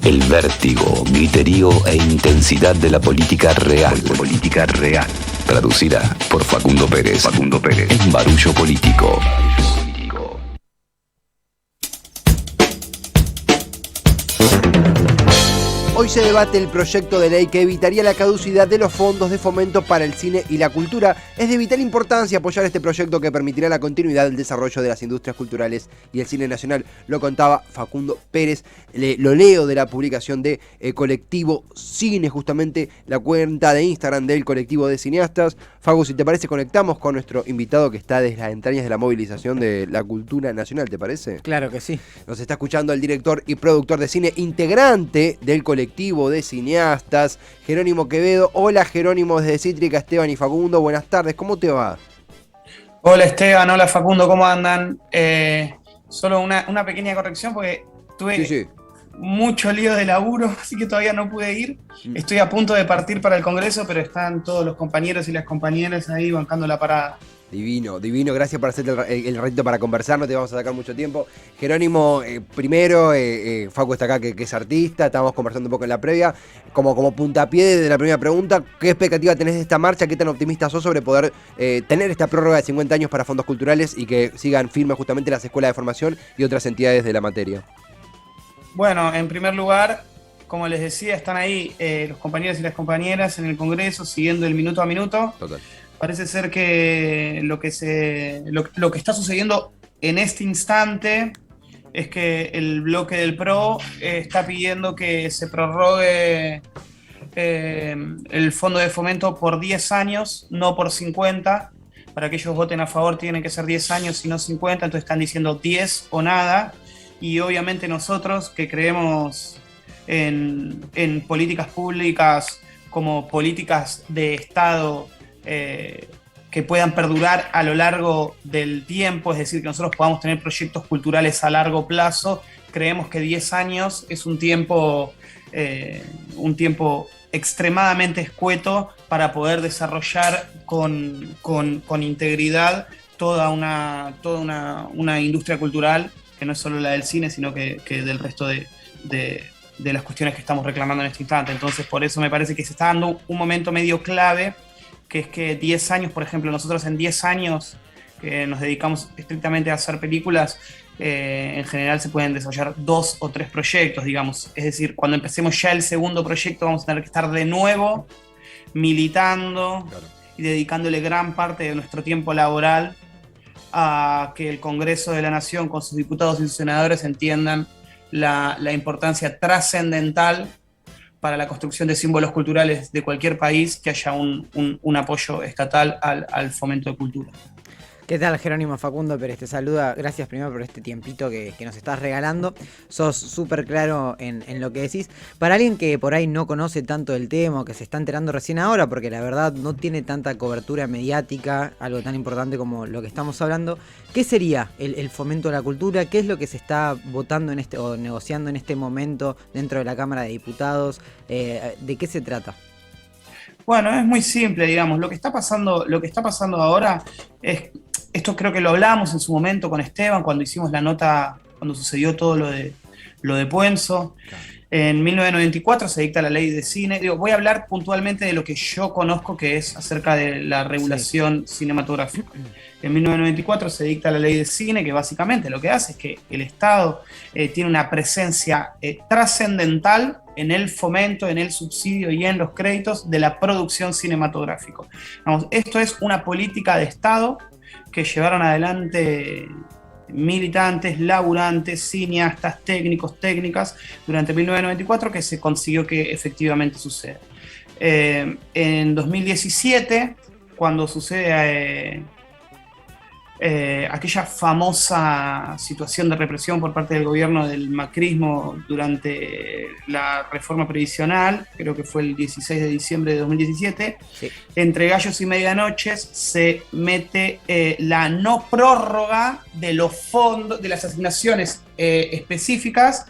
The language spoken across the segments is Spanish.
El vértigo, griterío e intensidad de la política real. Traducida por Facundo Pérez. En Barullo Político. Hoy se debate el proyecto de ley que evitaría la caducidad de los fondos de fomento para el cine y la cultura. Es de vital importancia apoyar este proyecto que permitirá la continuidad del desarrollo de las industrias culturales y el cine nacional. Lo contaba Facundo Pérez. Lo leo de la publicación de Colectivo Cine, justamente la cuenta de Instagram del colectivo de cineastas. Facu, si te parece, conectamos con nuestro invitado que está desde las entrañas de la movilización de la cultura nacional, ¿te parece? Claro que sí. Nos está escuchando el director y productor de cine, integrante del colectivo de cineastas, Jerónimo Quevedo. Hola Jerónimo, desde Cítrica, Esteban y Facundo, buenas tardes, ¿cómo te va? Hola Esteban, hola Facundo, ¿cómo andan? Solo una pequeña corrección porque tuve mucho lío de laburo, así que todavía no pude ir. Estoy a punto de partir para el Congreso, pero están todos los compañeros y las compañeras ahí bancando la parada. Divino, gracias por hacerte el ratito para conversar, no te vamos a sacar mucho tiempo. Jerónimo, primero, Facu está acá que es artista, estábamos conversando un poco en la previa, como puntapié de la primera pregunta, ¿qué expectativa tenés de esta marcha? ¿Qué tan optimista sos sobre poder tener esta prórroga de 50 años para fondos culturales y que sigan firmes justamente las escuelas de formación y otras entidades de la materia? Bueno, en primer lugar, como les decía, están ahí los compañeros y las compañeras en el Congreso siguiendo el minuto a minuto. Total. Parece ser que lo que está sucediendo en este instante es que el bloque del PRO está pidiendo que se prorrogue el fondo de fomento por 10 años, no por 50. Para que ellos voten a favor tienen que ser 10 años y no 50, entonces están diciendo 10 o nada. Y obviamente nosotros que creemos en políticas públicas como políticas de Estado que puedan perdurar a lo largo del tiempo, es decir, que nosotros podamos tener proyectos culturales a largo plazo, creemos que 10 años es un tiempo extremadamente escueto para poder desarrollar con integridad toda una industria cultural que no es solo la del cine, sino que del resto de las cuestiones que estamos reclamando en este instante. Entonces, por eso me parece que se está dando un momento medio clave, que es que 10 años, por ejemplo, nosotros en 10 años que nos dedicamos estrictamente a hacer películas, en general se pueden desarrollar 2 o 3 proyectos, digamos. Es decir, cuando empecemos ya el segundo proyecto vamos a tener que estar de nuevo militando y dedicándole gran parte de nuestro tiempo laboral a que el Congreso de la Nación con sus diputados y sus senadores entiendan la importancia trascendental para la construcción de símbolos culturales de cualquier país, que haya un apoyo estatal al fomento de cultura. ¿Qué tal, Jerónimo? Facundo Pérez te saluda. Gracias primero por este tiempito que nos estás regalando. Sos súper claro en lo que decís. Para alguien que por ahí no conoce tanto el tema, que se está enterando recién ahora, porque la verdad no tiene tanta cobertura mediática, algo tan importante como lo que estamos hablando, ¿qué sería el fomento de la cultura? ¿Qué es lo que se está votando o negociando en este momento dentro de la Cámara de Diputados? ¿De qué se trata? Bueno, es muy simple, digamos. Lo que está pasando ahora es, esto creo que lo hablamos en su momento con Esteban cuando hicimos la nota, cuando sucedió todo lo de Puenzo. Claro. En 1994 se dicta la ley de cine. Voy a hablar puntualmente de lo que yo conozco, que es acerca de la regulación cinematográfica. En 1994 se dicta la ley de cine, que básicamente lo que hace es que el Estado tiene una presencia trascendental en el fomento, en el subsidio y en los créditos de la producción cinematográfica. Vamos, esto es una política de Estado que llevaron adelante militantes, laburantes, cineastas, técnicos, técnicas, durante 1994, que se consiguió que efectivamente suceda. En 2017, cuando sucede aquella famosa situación de represión por parte del gobierno del macrismo durante la reforma previsional, creo que fue el 16 de diciembre de 2017, sí. Entre gallos y medianoches se mete la no prórroga de los fondos, de las asignaciones específicas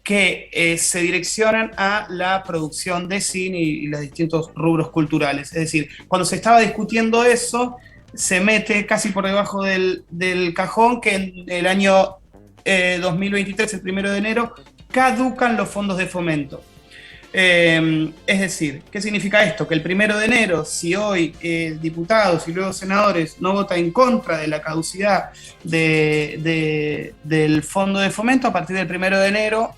que se direccionan a la producción de cine y los distintos rubros culturales. Es decir, cuando se estaba discutiendo eso, se mete casi por debajo del cajón que en el año 2023, el 1 de enero, caducan los fondos de fomento. Es decir, ¿qué significa esto? Que el 1 de enero, si hoy diputados y luego senadores no votan en contra de la caducidad del fondo de fomento, a partir del 1 de enero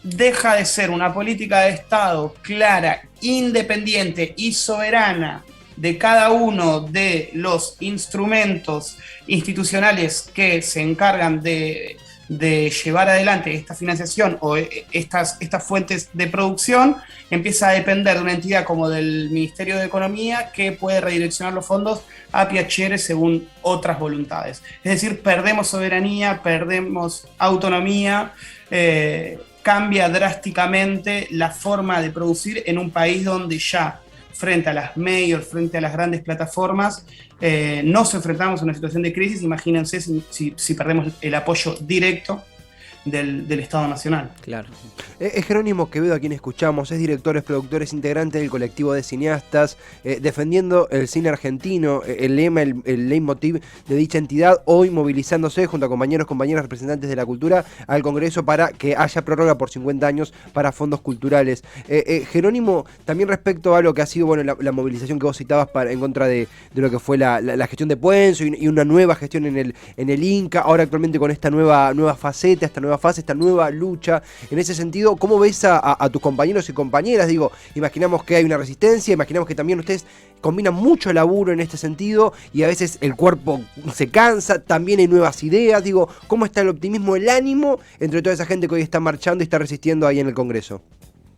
deja de ser una política de Estado clara, independiente y soberana de cada uno de los instrumentos institucionales que se encargan de llevar adelante esta financiación o estas fuentes de producción, empieza a depender de una entidad como del Ministerio de Economía, que puede redireccionar los fondos a piacere según otras voluntades. Es decir, perdemos soberanía, perdemos autonomía, cambia drásticamente la forma de producir en un país donde ya frente a las majors, frente a las grandes plataformas, nos enfrentamos a una situación de crisis. Imagínense si perdemos el apoyo directo del Estado Nacional. Claro. Es Jerónimo Quevedo a quien escuchamos, es director, es productor, es integrante del colectivo de cineastas, defendiendo el cine argentino, el lema, el leitmotiv de dicha entidad, hoy movilizándose junto a compañeras representantes de la cultura al Congreso para que haya prórroga por 50 años para fondos culturales. Jerónimo, también respecto a lo que ha sido la movilización que vos citabas en contra de lo que fue la gestión de Puenzo y una nueva gestión en el Inca, ahora actualmente con esta nueva faceta, esta nueva fase, esta nueva lucha. En ese sentido, ¿cómo ves a tus compañeros y compañeras? Digo, imaginamos que hay una resistencia, imaginamos que también ustedes combinan mucho laburo en este sentido y a veces el cuerpo se cansa, también hay nuevas ideas. Digo, ¿cómo está el optimismo, el ánimo entre toda esa gente que hoy está marchando y está resistiendo ahí en el Congreso?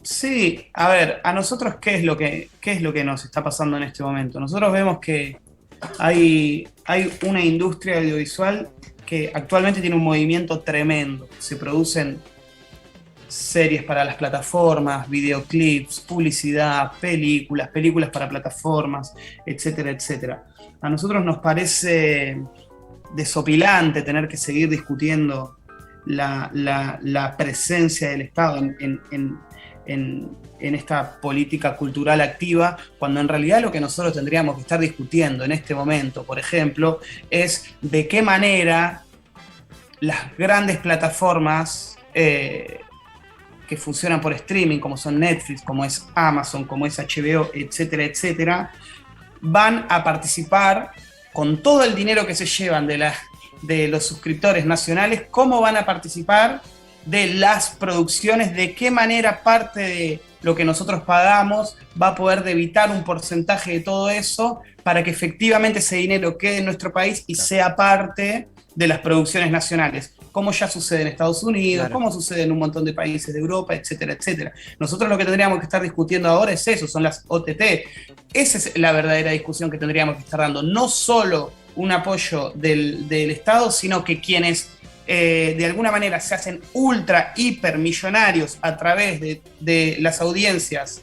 Sí, a ver, a nosotros ¿qué es lo que nos está pasando en este momento? Nosotros vemos que hay una industria audiovisual que actualmente tiene un movimiento tremendo. Se producen series para las plataformas, videoclips, publicidad, películas para plataformas, etcétera, etcétera. A nosotros nos parece desopilante tener que seguir discutiendo la presencia del Estado en esta política cultural activa, cuando en realidad lo que nosotros tendríamos que estar discutiendo en este momento, por ejemplo, es de qué manera las grandes plataformas que funcionan por streaming, como son Netflix, como es Amazon, como es HBO, etcétera, etcétera, van a participar con todo el dinero que se llevan de los suscriptores nacionales, cómo van a participar de las producciones, de qué manera parte de lo que nosotros pagamos va a poder debitar un porcentaje de todo eso para que efectivamente ese dinero quede en nuestro país y sea parte de las producciones nacionales, como ya sucede en Estados Unidos, claro, como sucede en un montón de países de Europa, etcétera, etcétera. Nosotros lo que tendríamos que estar discutiendo ahora es eso, son las OTT. Esa es la verdadera discusión que tendríamos que estar dando, no solo un apoyo del Estado, sino que quienes de alguna manera se hacen ultra, hiper millonarios a través de las audiencias,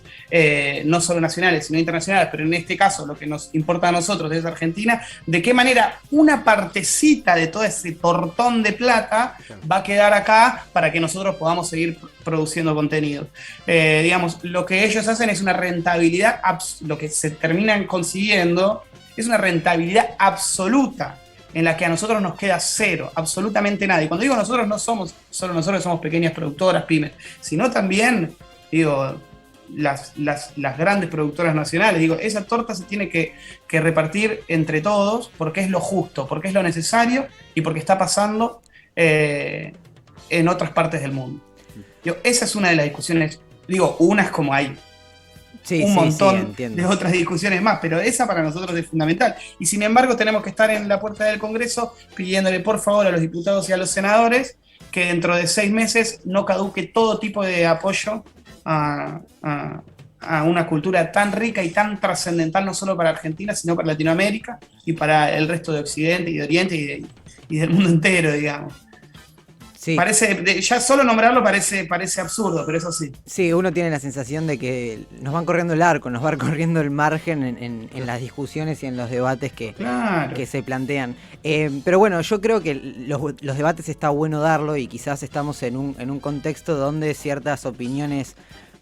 no solo nacionales, sino internacionales, pero en este caso lo que nos importa a nosotros es Argentina, de qué manera una partecita de todo ese tortón de plata va a quedar acá para que nosotros podamos seguir produciendo contenido. Digamos, lo que ellos hacen es una rentabilidad, lo que se terminan consiguiendo es una rentabilidad absoluta, en la que a nosotros nos queda cero, absolutamente nada. Y cuando digo nosotros, no somos solo nosotros, somos pequeñas productoras, pymes, sino también, digo, las grandes productoras nacionales. Digo, esa torta se tiene que repartir entre todos porque es lo justo, porque es lo necesario y porque está pasando en otras partes del mundo. Digo, esa es una de las discusiones, digo, unas como hay. Sí, un montón de otras discusiones más, pero esa para nosotros es fundamental. Y sin embargo tenemos que estar en la puerta del Congreso pidiéndole por favor a los diputados y a los senadores que dentro de 6 meses no caduque todo tipo de apoyo a una cultura tan rica y tan trascendental, no solo para Argentina, sino para Latinoamérica y para el resto de Occidente y de Oriente y del mundo entero, digamos. Sí. Parece, ya solo nombrarlo parece absurdo, pero eso sí. Sí, uno tiene la sensación de que nos van corriendo el arco, nos va corriendo el margen en las discusiones y en los debates que se plantean. Pero bueno, yo creo que los debates está bueno darlo y quizás estamos en un contexto donde ciertas opiniones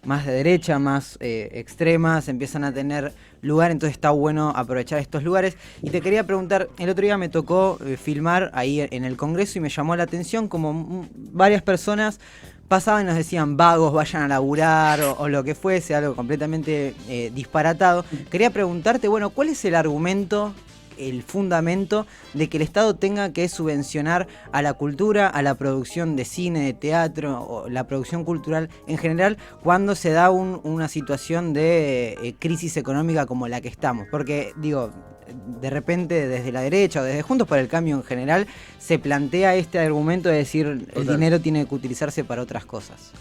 más de derecha, más extremas, empiezan a tener lugar, entonces está bueno aprovechar estos lugares. Y te quería preguntar, el otro día me tocó filmar ahí en el Congreso y me llamó la atención como varias personas pasaban y nos decían vagos, vayan a laburar o lo que fuese, algo completamente disparatado. Quería preguntarte, bueno, ¿cuál es el argumento, el fundamento de que el Estado tenga que subvencionar a la cultura, a la producción de cine, de teatro o la producción cultural en general cuando se da una situación de crisis económica como la que estamos? Porque, digo, de repente desde la derecha o desde Juntos por el Cambio en general se plantea este argumento de decir el dinero tiene que utilizarse para otras cosas.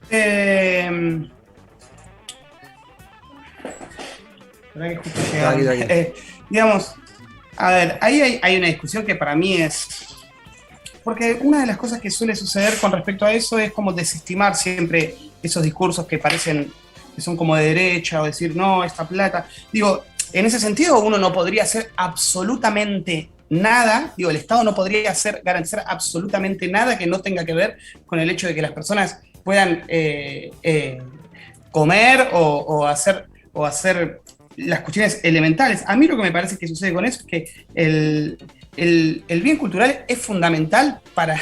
Que justo digamos, a ver, ahí hay una discusión que para mí es... Porque una de las cosas que suele suceder con respecto a eso es como desestimar siempre esos discursos que parecen que son como de derecha o decir, no, esta plata... Digo, en ese sentido uno no podría hacer absolutamente nada, digo, el Estado no podría garantizar absolutamente nada que no tenga que ver con el hecho de que las personas puedan comer o hacer las cuestiones elementales. A mí lo que me parece que sucede con eso es que el bien cultural es fundamental para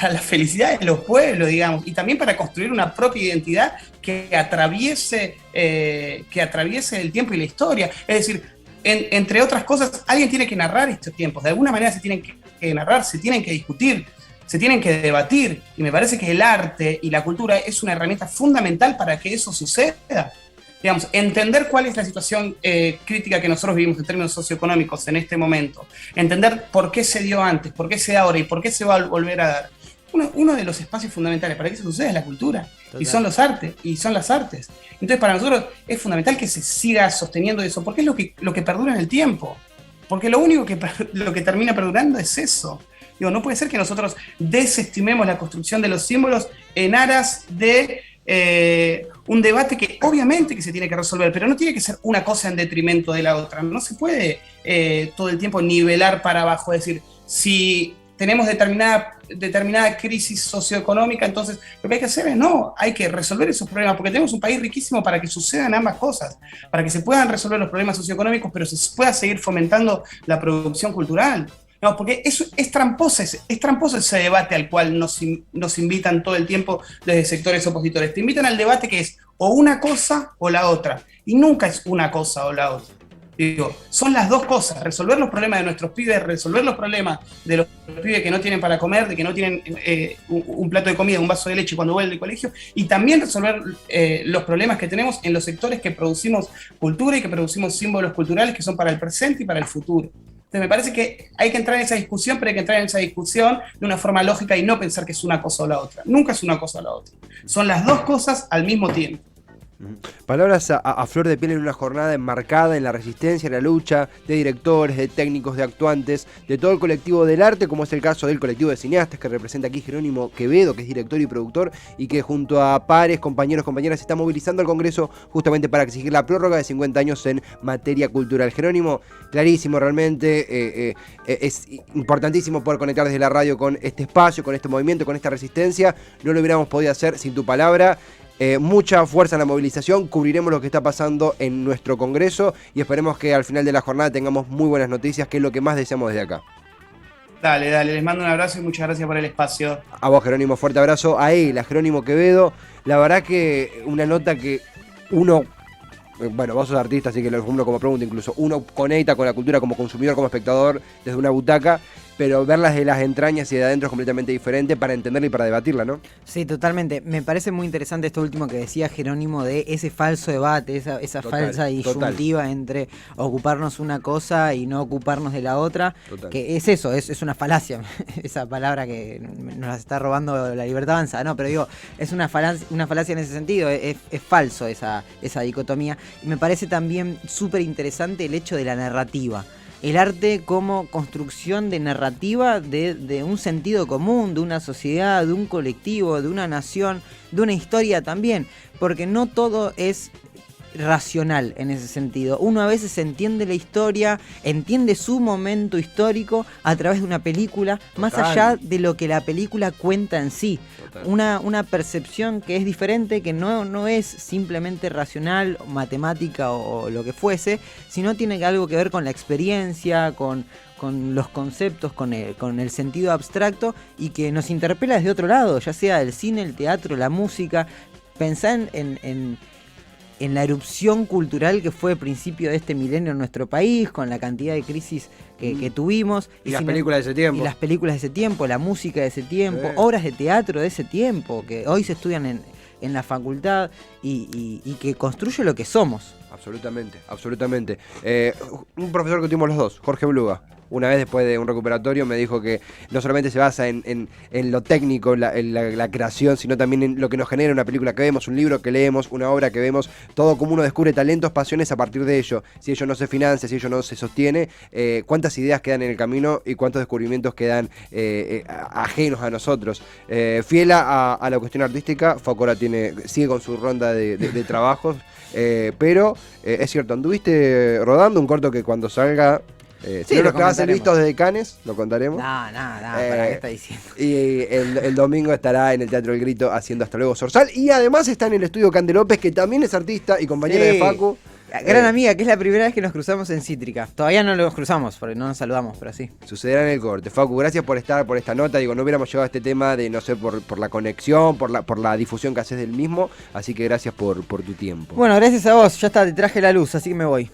la felicidad de los pueblos, digamos, y también para construir una propia identidad que atraviese el tiempo y la historia. Es decir, entre otras cosas, alguien tiene que narrar estos tiempos. De alguna manera se tienen que narrar, se tienen que discutir, se tienen que debatir. Y me parece que el arte y la cultura es una herramienta fundamental para que eso suceda. Digamos, entender cuál es la situación crítica que nosotros vivimos en términos socioeconómicos en este momento, entender por qué se dio antes, por qué se da ahora y por qué se va a volver a dar. Uno de los espacios fundamentales para que eso suceda es la cultura. Total. Y son los artes, y son las artes. Entonces para nosotros es fundamental que se siga sosteniendo eso, porque es lo que perdura en el tiempo. Porque lo único lo que termina perdurando es eso. Digo, no puede ser que nosotros desestimemos la construcción de los símbolos en aras de un debate que obviamente que se tiene que resolver, pero no tiene que ser una cosa en detrimento de la otra. No se puede todo el tiempo nivelar para abajo, es decir, si tenemos determinada crisis socioeconómica, entonces lo que hay que hacer es hay que resolver esos problemas, porque tenemos un país riquísimo para que sucedan ambas cosas, para que se puedan resolver los problemas socioeconómicos, pero se pueda seguir fomentando la producción cultural. No, porque eso es tramposo ese debate al cual nos invitan todo el tiempo desde sectores opositores. Te invitan al debate que es o una cosa o la otra, y nunca es una cosa o la otra. Digo, son las dos cosas: resolver los problemas de nuestros pibes, resolver los problemas de los pibes que no tienen para comer, de que no tienen un plato de comida, un vaso de leche cuando vuelven del colegio, y también resolver los problemas que tenemos en los sectores que producimos cultura y que producimos símbolos culturales que son para el presente y para el futuro. Entonces me parece que hay que entrar en esa discusión, pero hay que entrar en esa discusión de una forma lógica y no pensar que es una cosa o la otra. Nunca es una cosa o la otra. Son las dos cosas al mismo tiempo. Palabras a flor de piel en una jornada enmarcada en la resistencia, en la lucha de directores, de técnicos, de actuantes, de todo el colectivo del arte, como es el caso del colectivo de cineastas que representa aquí Jerónimo Quevedo, que es director y productor y que junto a pares, compañeros, compañeras está movilizando al Congreso justamente para exigir la prórroga de 50 años en materia cultural. Jerónimo, clarísimo realmente, es importantísimo poder conectar desde la radio con este espacio, con este movimiento, con esta resistencia. No lo hubiéramos podido hacer sin tu palabra. Mucha fuerza en la movilización, cubriremos lo que está pasando en nuestro Congreso y esperemos que al final de la jornada tengamos muy buenas noticias, que es lo que más deseamos desde acá. Dale, les mando un abrazo y muchas gracias por el espacio. A vos, Jerónimo, fuerte abrazo. A él, a Jerónimo Quevedo. La verdad que una nota que uno... Bueno, vos sos artista, así que lo formulo como pregunta incluso. Uno conecta con la cultura como consumidor, como espectador, desde una butaca, pero verlas de las entrañas y de adentro es completamente diferente para entenderla y para debatirla, ¿no? Sí, totalmente. Me parece muy interesante esto último que decía Jerónimo de ese falso debate, esa falsa disyuntiva entre ocuparnos una cosa y no ocuparnos de la otra, que es eso, es una falacia, esa palabra que nos la está robando la libertad avanza, no, pero digo, es una falacia en ese sentido, es falso esa dicotomía. Y me parece también súper interesante el hecho de la narrativa. El arte como construcción de narrativa de un sentido común, de una sociedad, de un colectivo, de una nación, de una historia también, porque no todo es racional en ese sentido. Uno a veces entiende la historia, entiende su momento histórico a través de una película, más allá de lo que la película cuenta en sí. Una percepción que es diferente, que no es simplemente racional, matemática o lo que fuese, sino tiene algo que ver con la experiencia, con con los conceptos, con el sentido abstracto y que nos interpela desde otro lado, ya sea el cine, el teatro, la música. Pensá en la erupción cultural que fue a principio de este milenio en nuestro país, con la cantidad de crisis que tuvimos. Y las películas de ese tiempo. Y las películas de ese tiempo, la música de ese tiempo, obras de teatro de ese tiempo, que hoy se estudian en la facultad y que construye lo que somos. Absolutamente, absolutamente. Un profesor que tuvimos los dos, Jorge Bluga, una vez después de un recuperatorio me dijo que no solamente se basa en lo técnico, en la creación, sino también en lo que nos genera una película que vemos, un libro que leemos, una obra que vemos, todo como uno descubre talentos, pasiones a partir de ello. Si ello no se financia, si ello no se sostiene, cuántas ideas quedan en el camino y cuántos descubrimientos quedan ajenos a nosotros. Fiel a la cuestión artística, Facora sigue con su ronda de trabajos, pero es cierto, anduviste rodando un corto que cuando salga... Sí, si no nos quedás listos desde Cannes, lo contaremos. No, ¿para qué está diciendo? Y el domingo estará en el Teatro El Grito haciendo Hasta Luego Zorzal. Y además está en el estudio Cande López, que también es artista y compañera de Facu. Gran amiga, que es la primera vez que nos cruzamos en Cítrica. Todavía no nos cruzamos, porque no nos saludamos, pero sí. Sucederá en el corte. Facu, gracias por estar, por esta nota. Digo, no hubiéramos llegado a este tema de no ser por la conexión, por la difusión que haces del mismo. Así que gracias por tu tiempo. Bueno, gracias a vos. Ya está, te traje la luz, así que me voy.